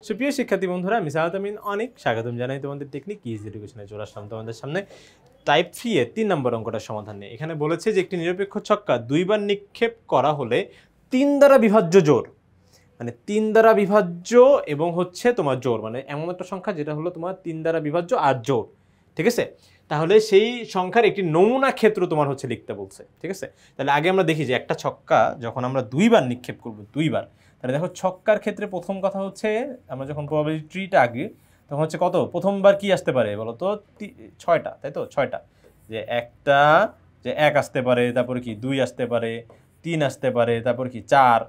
সুপ্রিয় শিক্ষার্থী বন্ধুরা, আমি সাহাদ আমিন অনেক স্বাগতম জানাই তোমাদের টেকনিক ইজ এডুকেশনে। চলে আসলাম তোমাদের সামনে টাইপ 3 এর 3 নম্বর অঙ্কটার সমাধান নিয়ে। এখানে বলেছে যে একটি নিরপেক্ষ ছক্কা দুইবার নিক্ষেপ করা হলে 3 দ্বারা বিভাজ্য জোর, মানে 3 দ্বারা বিভাজ্য এবং হচ্ছে তোমার জোর, মানে এমন একটা সংখ্যা যেটা হলো তোমার 3 দ্বারা বিভাজ্য আর জোর, ঠিক আছে? তাহলে সেই সংখ্যার একটি নমুনা ক্ষেত্র তোমার হচ্ছে লিখতে বলছে, ঠিক আছে? তাহলে আগে আমরা দেখি যে একটা ছক্কা যখন আমরা দুইবার নিক্ষেপ করব, দুইবার, তাহলে দেখো ছক্কার ক্ষেত্রে প্রথম কথা হচ্ছে আমরা যখন প্রবাবিলিটি ট্রিটা আগে তখন হচ্ছে কত, প্রথমবার কি আসতে পারে বলো তো, 6টা, তাই তো? 6টা, যে একটা, যে 1 আসতে পারে, তারপরে কি 2 আসতে পারে, 3 আসতে পারে, তারপর কি 4,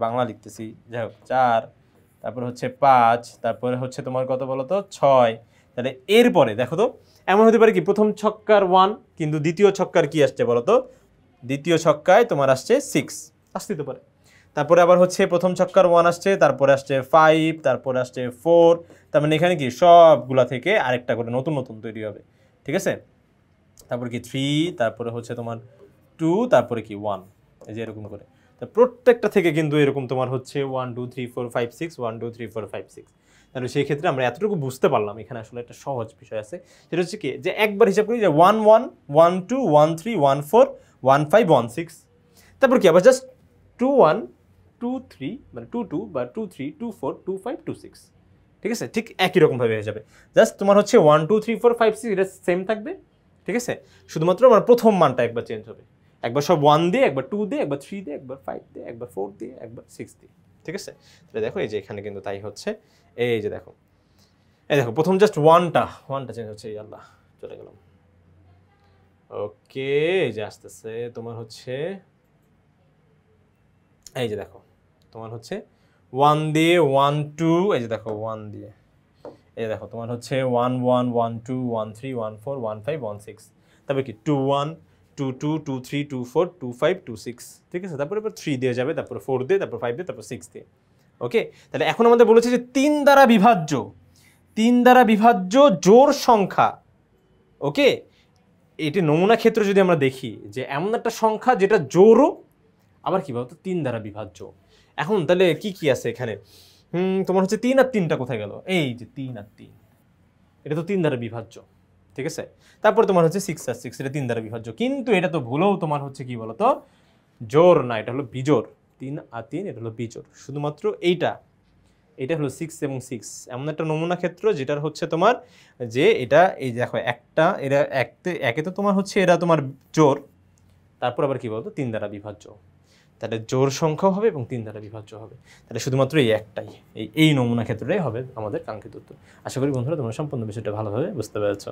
বাংলা লিখতেছি, যাই হোক 4, তারপরে হচ্ছে 5, তারপরে হচ্ছে তোমার কত বলো তো 6। তাহলে এরপরে দেখো তো এমন হতে পারে কি প্রথম ছক্কার 1 কিন্তু দ্বিতীয় ছক্কার কি আসছে বলো তো, দ্বিতীয় ছক্কায় তোমার আসছে 6 আসতে পারে। তারপরে আবার হচ্ছে প্রথম ছক্কার 1 আসছে, তারপরে আসছে 5, তারপরে আসছে 4, তার মানে এখানে কি সবগুলা থেকে আরেকটা করে নতুন নতুন তৈরি হবে, ঠিক আছে? তারপরে কি 3, তারপরে হচ্ছে তোমার 2, তারপরে কি 1, এই যে এরকম করে। তো প্রত্যেকটা থেকে কিন্তু এরকম তোমার হচ্ছে 1 2 3 4 5 6, 1 2 3 4 5 6। তাহলে সেই ক্ষেত্রে আমরা এতটুকু বুঝতে পারলাম এখানে আসলে একটা সহজ বিষয় আছে, সেটা হচ্ছে কি যে একবার হিসাব করি যে 1 1 1 2 1 3 1 4 1 5 1 6, তারপর কি আবার জাস্ট 2 1 2 3, মানে 2 2 বা 2 3 2 4 2 5 2 6, ঠিক আছে? ঠিক একই রকম ভাবে হয়ে যাবে, জাস্ট তোমার হচ্ছে 1 2 3 4 5 6 এটা সেম থাকবে, ঠিক আছে? শুধুমাত্র আমার প্রথম মানটা একবার চেঞ্জ হবে, একবার সব 1 দিয়ে, একবার 2 দিয়ে, একবার 3 দিয়ে, একবার 5 দিয়ে, একবার 4 দিয়ে, একবার 6 দিয়ে, ঠিক আছে? তাহলে দেখো এই যে এখানে কিন্তু তাই হচ্ছে, এই যে দেখো, এই দেখো প্রথম জাস্ট ওয়ানটা চেঞ্জ হচ্ছে, এই আল্লাহ চলে গেলাম। ওকে, এই যে আসতেছে তোমার হচ্ছে, এই যে দেখো তোমার হচ্ছে 1 দিয়ে 1 2, এই যে দেখো 1 দিয়ে, এই দেখো তোমার হচ্ছে 1 1 1 2 1 3 1 4 1 5 1 6, তারপরে কি 2 1 2 2 2 3 2 4 2 5 2 6, ঠিক আছে? তারপরে 3 দিয়ে যাবে, তারপরে 4 দিয়ে, তারপর 5 দিয়ে, তারপর 6 দিয়ে। ওকে, তাহলে এখন আমাদের বলেছে যে 3 দ্বারা বিভাজ্য, 3 দ্বারা বিভাজ্য জোড় সংখ্যা। ওকে, এটি নমুনা ক্ষেত্র যদি আমরা দেখি যে এমন একটা সংখ্যা যেটা জোড়ও আবার কি বলতো 3 দ্বারা বিভাজ্য। এখন তাহলে কি কি আছে এখানে? তোমার হচ্ছে 3 আর 3টা কোথায় গেল? এই যে 3 আর 3, এটা তো 3 দ্বারা বিভাজ্য, ঠিক আছে? তারপর তোমার হচ্ছে 6 আর 6, এটা 3 দ্বারা বিভাজ্য, কিন্তু এটা তো ভুলেও তোমার হচ্ছে কি বলতো জোড় না, এটা হলো বিজোড়। 3 আর 3 এটা হলো বিজোড়, শুধুমাত্র এটা হলো 6 এবং 6 এমন একটা নমুনা ক্ষেত্র যেটার হচ্ছে তোমার যে এটা, এই দেখো একটা, এরা একে তো তোমার হচ্ছে এরা তোমার জোড়, তারপর আবার কি বলতো 3 দ্বারা বিভাজ্য, তাহলে জোড় সংখ্যাও হবে এবং 3 দ্বারা বিভাজ্য হবে। তাহলে শুধুমাত্র এই একটাই, এই নমুনা ক্ষেত্রটাই হবে আমাদের কাঙ্ক্ষিত উত্তর। আশা করি বন্ধুরা তোমরা সম্পূর্ণ বিষয়টা ভালোভাবে বুঝতে পেরেছো।